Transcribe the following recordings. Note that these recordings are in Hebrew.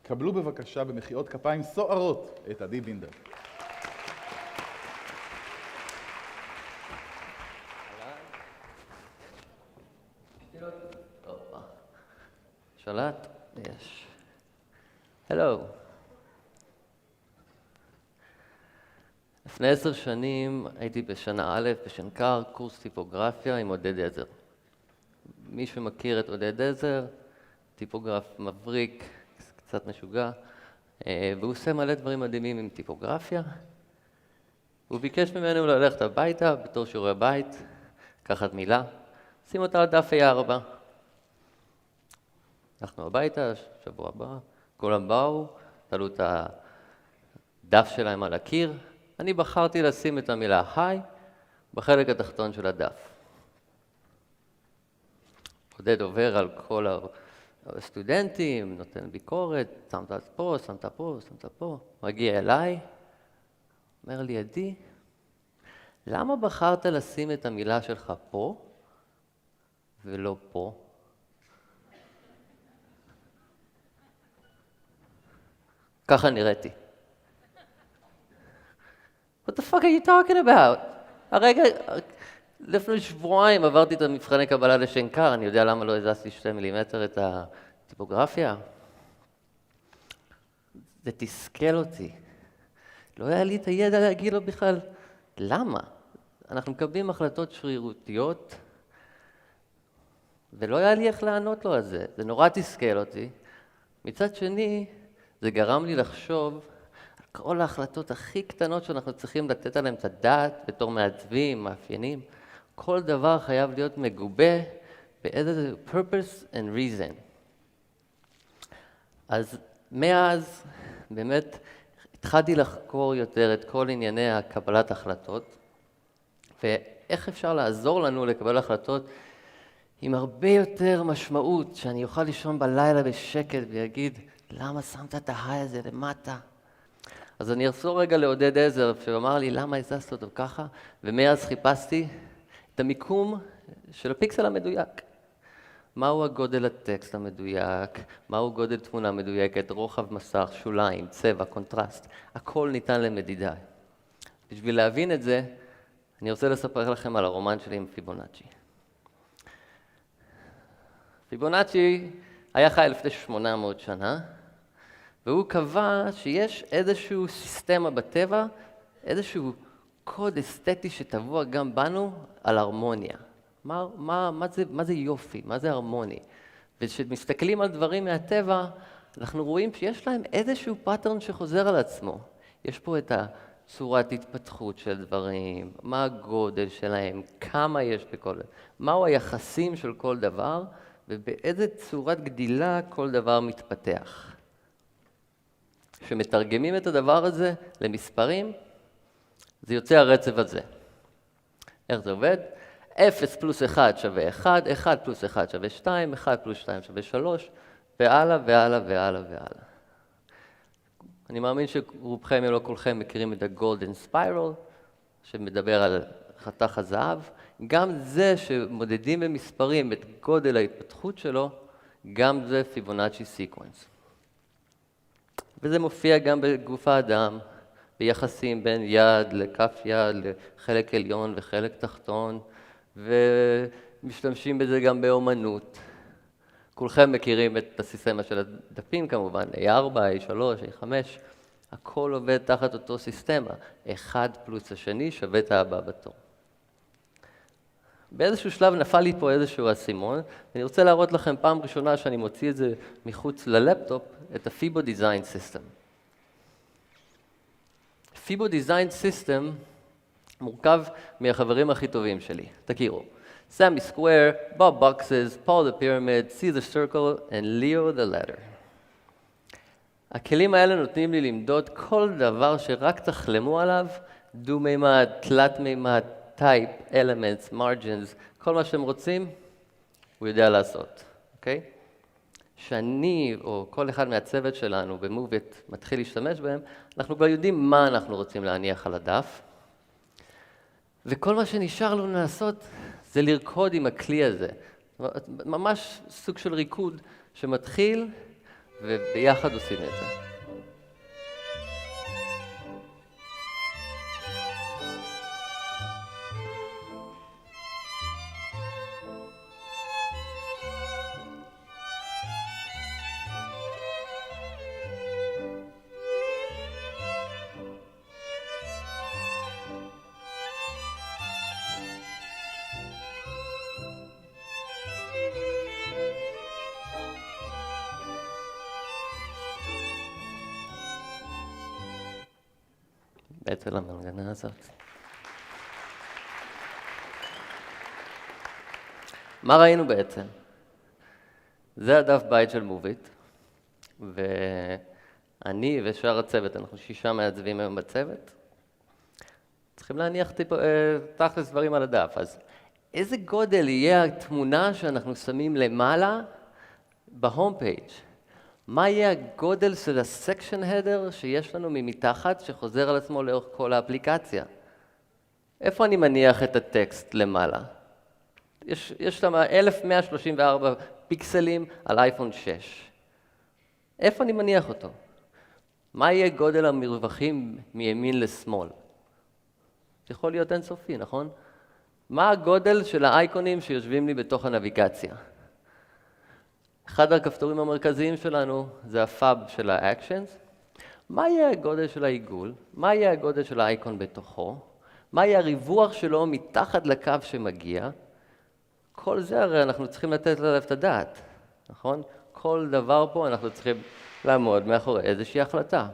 קבלו בבקשה במחיאות כפיים סוערות את עדי בינדר. שולט? יש. הלו. לפני 10 שנים הייתי בשנה א' בשנקר, קורס טיפוגרפיה עם עודד עזר. מי שמכיר את עודד עזר, טיפוגרף מבריק, קצת משוגע, והוא עושה מלא דברים מדהימים עם טיפוגרפיה. הוא ביקש ממנו ללכת הביתה בתור שיעורי בית, לקחת מילה, שים אותה על דף A4. הלכנו הביתה, שבוע הבא, כולם באו, תלו את הדף שלהם על הקיר. אני בחרתי לשים את המילה היי בחלק התחתון של הדף. עודד עובר על כל הסטודנטים, נותן ביקורת, שמת פה, שמת פה, שמת פה. מגיע אליי, אומר לי, עדי, למה בחרת לשים את המילה שלך פה ולא פה? ככה נראיתי. What the fuck are you talking about? הרגע, לפני שבועיים עברתי את המבחני קבלה לשנקר, אני יודע למה לא הזזתי 2 מילימטר את הטיפוגרפיה. זה תסכל אותי. לא היה לי את הידע להגיד לו בכלל, למה? אנחנו מקבלים החלטות שרירותיות, ולא היה לי איך לענות לו על זה. זה נורא תסכל אותי. מצד שני, זה גרם לי לחשוב על כל ההחלטות הכי קטנות שאנחנו צריכים לתת עליהן את הדעת בתור מעצבים, מאפיינים. כל דבר חייב להיות מגובה באיזה purpose and reason. אז מאז באמת התחלתי לחקור יותר את כל ענייני הקבלת החלטות, ואיך אפשר לעזור לנו לקבל החלטות עם הרבה יותר משמעות, שאני אוכל לישון בלילה בשקט ויגיד, למה שמת את ההיי הזה למטה? אז אני אחזור רגע לעודד עזר, שאמר לי, למה הזזת אותו ככה? ומאז חיפשתי את המיקום של הפיקסל המדויק. מהו הגודל הטקסט המדויק, מהו גודל תמונה מדויקת, רוחב מסך, שוליים, צבע, קונטרסט. הכל ניתן למדידה. בשביל להבין את זה, אני רוצה לספר לכם על הרומן שלי עם פיבונאצ'י. פיבונאצ'י היה חי לפני 800 שנה, והוא קבע שיש איזשהו סיסטמה בטבע, איזשהו קוד אסתטי שטבוע גם בנו על הרמוניה. מה זה יופי? מה זה הרמוני? וכשמסתכלים על דברים מהטבע, אנחנו רואים שיש להם איזשהו פאטרן שחוזר על עצמו. יש פה את הצורת התפתחות של דברים, מה הגודל שלהם, כמה יש בכל דבר, מהו היחסים של כל דבר, ובאיזה צורת גדילה כל דבר מתפתח. כשמתרגמים את הדבר הזה למספרים, זה יוצא הרצף הזה. איך זה עובד? 0 פלוס 1 שווה 1, 1 פלוס 1 שווה 2, 1 פלוס 2 שווה 3, והלאה והלאה והלאה והלאה. אני מאמין שרובכם אם לא כולכם מכירים את ה-Golden Spiral, שמדבר על חתך הזהב. גם זה שמודדים במספרים את גודל ההתפתחות שלו, גם זה פיבונאצ'י סיקוונס. וזה מופיע גם בגוף האדם, ביחסים בין יד לכף יד, לחלק עליון וחלק תחתון, ומשתמשים בזה גם באומנות. כולכם מכירים את הסיסטמה של הדפים כמובן, A4, A3, A5, הכל עובד תחת אותו סיסטמה. 1 פלוס השני שווה את הבא בתור. באיזשהו שלב נפל לי פה איזשהו אסימון, ואני רוצה להראות לכם פעם ראשונה שאני מוציא את זה מחוץ ללפטופ, את ה-FIBO Design System. FIBO Design System מורכב מהחברים הכי טובים שלי, תכירו. סמי סקוואר, בוב בוקסס, פול דה פירמיד, סיזר סרקל וליאו דה לטר. הכלים האלה נותנים לי למדוד כל דבר שרק תחלמו עליו, דו-מימד, תלת-מימד, טייפ, אלמנטס, מרג'ינס, כל מה שאתם רוצים, הוא יודע לעשות, אוקיי? שאני או כל אחד מהצוות שלנו במוביט מתחיל להשתמש בהם, אנחנו כבר יודעים מה אנחנו רוצים להניח על הדף, וכל מה שנשאר לנו לעשות זה לרקוד עם הכלי הזה. ממש סוג של ריקוד שמתחיל וביחד עושים את זה. בעצם המנגנה הזאת. מה ראינו בעצם? זה הדף בית של מוביט, ואני ושאר הצוות, אנחנו 6 מעצבים היום בצוות, צריכים להניח תכלס דברים על הדף. אז איזה גודל יהיה התמונה שאנחנו שמים למעלה בהום פייג'? מה יהיה הגודל של הסקשן הדר שיש לנו ממתחת שחוזר על עצמו לאורך כל האפליקציה? איפה אני מניח את הטקסט למעלה? יש שם 1134 פיקסלים על אייפון 6. איפה אני מניח אותו? מה יהיה גודל המרווחים מימין לשמאל? זה יכול להיות אינסופי, נכון? מה הגודל של האייקונים שיושבים לי בתוך הנביגציה? אחד הכפתורים המרכזיים שלנו זה הפאב של האקשנס. מה יהיה הגודל של העיגול? מה יהיה הגודל של האייקון בתוכו? מה יהיה הריווח שלו מתחת לקו שמגיע? כל זה הרי אנחנו צריכים לתת עליו את הדעת, נכון? כל דבר פה אנחנו צריכים לעמוד מאחורי איזושהי החלטה.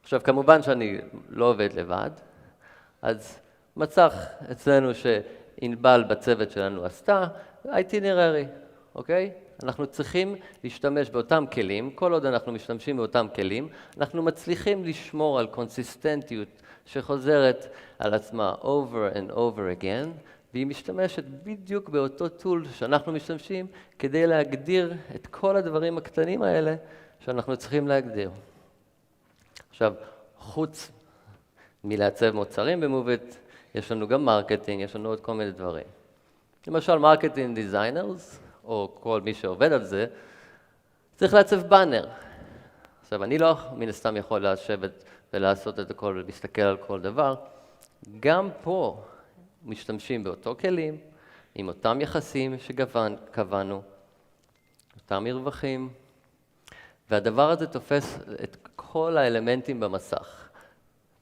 עכשיו, כמובן שאני לא עובד לבד, אז מצח אצלנו שענבל בצוות שלנו עשתה, itinerary, אוקיי? אנחנו צריכים להשתמש באותם כלים, כל עוד אנחנו משתמשים באותם כלים, אנחנו מצליחים לשמור על קונסיסטנטיות שחוזרת על עצמה over and over again, והיא משתמשת בדיוק באותו טול שאנחנו משתמשים כדי להגדיר את כל הדברים הקטנים האלה שאנחנו צריכים להגדיר. עכשיו, חוץ מלעצב מוצרים במוביט, יש לנו גם מרקטינג, יש לנו עוד כל מיני דברים. למשל, מרקטינג דיזיינרס, או כל מי שעובד על זה, צריך לעצב באנר. עכשיו, אני לא מן הסתם יכול לשבת ולעשות את הכל ולהסתכל על כל דבר. גם פה משתמשים באותו כלים, עם אותם יחסים שקבענו, אותם מרווחים, והדבר הזה תופס את כל האלמנטים במסך.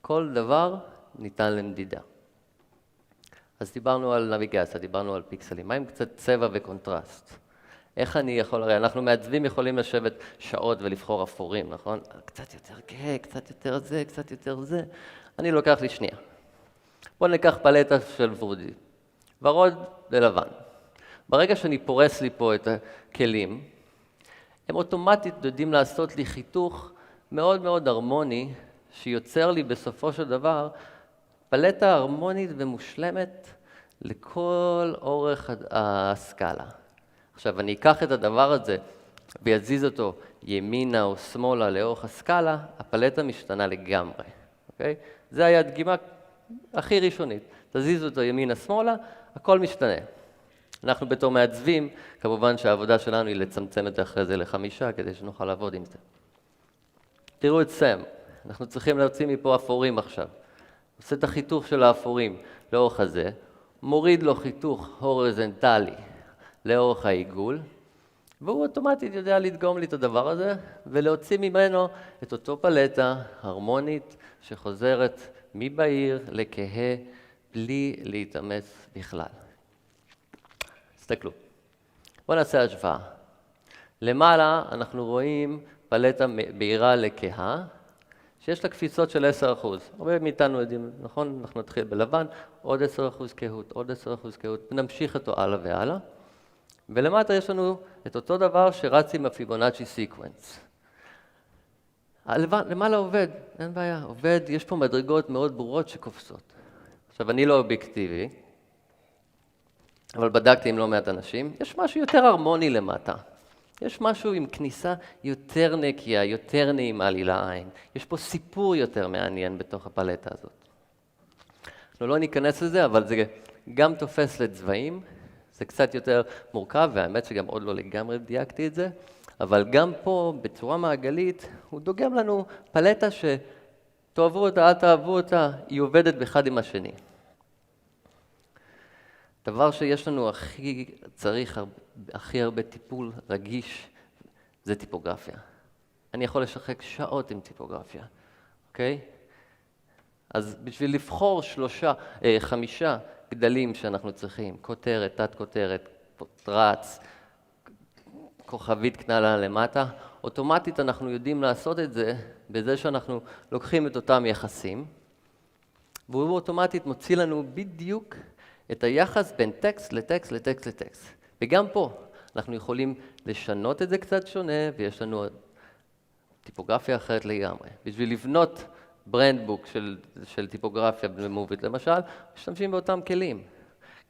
כל דבר ניתן למדידה. אז דיברנו על נביגציה, דיברנו על פיקסלים. מה עם קצת צבע וקונטרסט? איך אני יכול, הרי אנחנו מעצבים יכולים לשבת שעות ולבחור אפורים, נכון? קצת יותר כהה, קצת יותר זה, קצת יותר זה. אני לוקח לי שנייה. בואו ניקח פלטה של ורודי. ורוד ללבן. ברגע שאני פורס לי פה את הכלים, הם אוטומטית יודעים לעשות לי חיתוך מאוד מאוד הרמוני, שיוצר לי בסופו של דבר פלטה הרמונית ומושלמת לכל אורך הסקאלה. עכשיו, אני אקח את הדבר הזה ויזיז אותו ימינה או שמאלה לאורך הסקאלה, הפלטה משתנה לגמרי, אוקיי? זה היה הדגימה הכי ראשונית. תזיז אותו ימינה שמאלה, הכל משתנה. אנחנו בתור מעצבים, כמובן שהעבודה שלנו היא לצמצם את זה אחרי זה ל5 כדי שנוכל לעבוד עם זה. תראו את סם, אנחנו צריכים להוציא מפה אפורים עכשיו. עושה את החיתוך של האפורים לאורך הזה, מוריד לו חיתוך הורזנטלי לאורך העיגול, והוא אוטומטית יודע לדגום לי את הדבר הזה, ולהוציא ממנו את אותו פלטה הרמונית שחוזרת מבהיר לכהה, בלי להתאמץ בכלל. תסתכלו. בואו נעשה השוואה. למעלה אנחנו רואים פלטה בהירה לכהה, שיש לה קפיצות של 10%. הרבה מאיתנו יודעים, נכון? אנחנו נתחיל בלבן, עוד 10% כהות, עוד 10% כהות, ונמשיך אותו הלאה והלאה. ולמטה יש לנו את אותו דבר שרץ עם הפיבונאצ'י סיקוונס. למעלה עובד, אין בעיה, עובד, יש פה מדרגות מאוד ברורות שקופצות. עכשיו, אני לא אובייקטיבי, אבל בדקתי עם לא מעט אנשים, יש משהו יותר הרמוני למטה. יש משהו עם כניסה יותר נקייה, יותר נעימה לי לעין. יש פה סיפור יותר מעניין בתוך הפלטה הזאת. אנחנו לא ניכנס לזה, אבל זה גם תופס לצבעים, זה קצת יותר מורכב, והאמת שגם עוד לא לגמרי דייקתי את זה, אבל גם פה, בצורה מעגלית, הוא דוגם לנו פלטה שתאהבו אותה, אל תאהבו אותה, היא עובדת באחד עם השני. דבר שיש לנו צריך הכי הרבה טיפול רגיש, זה טיפוגרפיה. אני יכול לשחק שעות עם טיפוגרפיה, אוקיי? אז בשביל לבחור 5 גדלים שאנחנו צריכים, כותרת, תת-כותרת, רץ, כוכבית קטנה למטה, אוטומטית אנחנו יודעים לעשות את זה בזה שאנחנו לוקחים את אותם יחסים, והוא אוטומטית מוציא לנו בדיוק את היחס בין טקסט לטקסט לטקסט לטקסט. וגם פה אנחנו יכולים לשנות את זה קצת שונה, ויש לנו טיפוגרפיה אחרת לגמרי. בשביל לבנות ברנדבוק של טיפוגרפיה במובית למשל, משתמשים באותם כלים.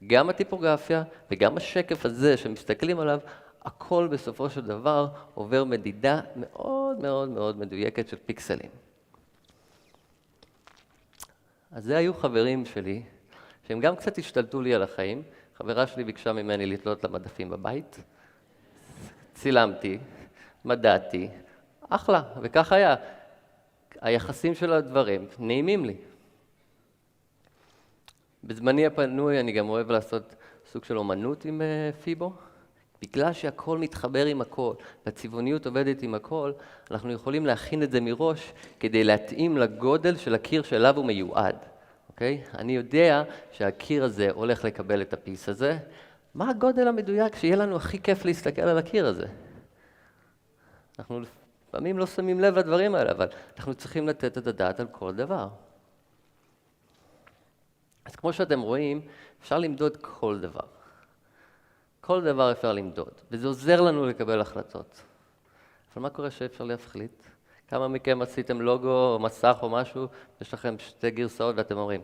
גם הטיפוגרפיה וגם השקף הזה שמסתכלים עליו, הכל בסופו של דבר עובר מדידה מאוד מאוד מאוד מדויקת של פיקסלים. אז זה היו חברים שלי, שהם גם קצת השתלטו לי על החיים. חברה שלי ביקשה ממני לתלות למדפים בבית. צילמתי, מדעתי, אחלה, וכך היה. היחסים של הדברים נעימים לי. בזמני הפנוי אני גם אוהב לעשות סוג של אומנות עם פיבו. בגלל שהכל מתחבר עם הכל, והצבעוניות עובדת עם הכל, אנחנו יכולים להכין את זה מראש כדי להתאים לגודל של הקיר שאליו הוא מיועד. אוקיי? אני יודע שהקיר הזה הולך לקבל את הפיס הזה. מה הגודל המדויק שיהיה לנו הכי כיף להסתכל על הקיר הזה? אנחנו לפעמים לא שמים לב לדברים האלה, אבל אנחנו צריכים לתת את הדעת על כל דבר. אז כמו שאתם רואים, אפשר למדוד כל דבר. כל דבר אפשר למדוד, וזה עוזר לנו לקבל החלטות. אבל מה קורה שאפשר להחליט? כמה מכם עשיתם לוגו או מסך או משהו, יש לכם 2 גרסאות ואתם אומרים,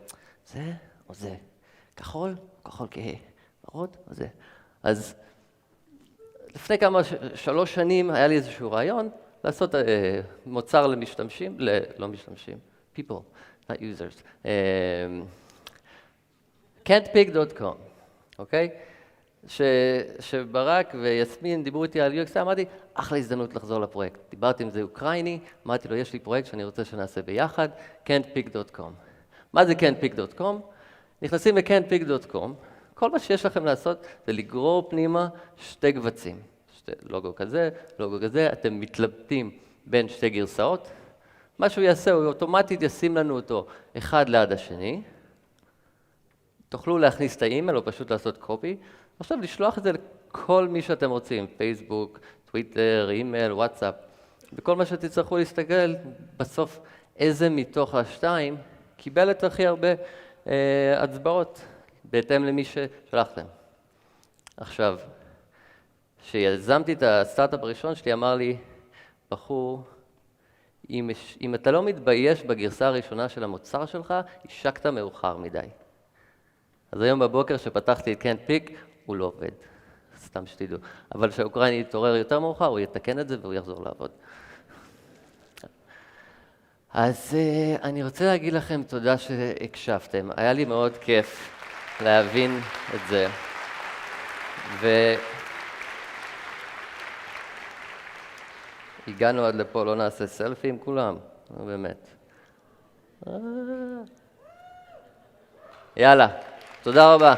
זה או זה? כחול או כחול כהה? ורוד או זה? אז לפני 3 שנים היה לי איזשהו רעיון לעשות מוצר למשתמשים, לא משתמשים, people, not users, can'tpick.com, אוקיי? שברק ויסמין דיברו איתי על UX, אמרתי, אחלה הזדמנות לחזור לפרויקט. דיברתי עם זה אוקראיני, אמרתי לו, יש לי פרויקט שאני רוצה שנעשה ביחד, can'tpick.com. מה זה can'tpick.com? נכנסים ל-can'tpick.com, כל מה שיש לכם לעשות זה לגרור פנימה 2 קבצים. לוגו כזה, לוגו כזה, אתם מתלבטים בין 2 גרסאות. מה שהוא יעשה, הוא אוטומטית ישים לנו אותו אחד ליד השני. תוכלו להכניס את האימייל או פשוט לעשות קופי. עכשיו לשלוח את זה לכל מי שאתם רוצים, פייסבוק, טוויטר, אימייל, וואטסאפ. וכל מה שתצטרכו להסתכל, בסוף איזה מתוך 2 קיבל את הכי הרבה הצבעות, בהתאם למי ששלחתם. עכשיו, כשיזמתי את הסטארט-אפ הראשון שלי, אמר לי, בחור, אם אתה לא מתבייש בגרסה הראשונה של המוצר שלך, השקת מאוחר מדי. אז היום בבוקר שפתחתי את can'tpick, הוא לא עובד, סתם שתדעו. אבל כשהאוקראיני יתעורר יותר מאוחר, הוא יתקן את זה והוא יחזור לעבוד. אז אני רוצה להגיד לכם תודה שהקשבתם. היה לי מאוד כיף להבין את זה. הגענו עד לפה, לא נעשה סלפי עם כולם, באמת. יאללה, תודה רבה.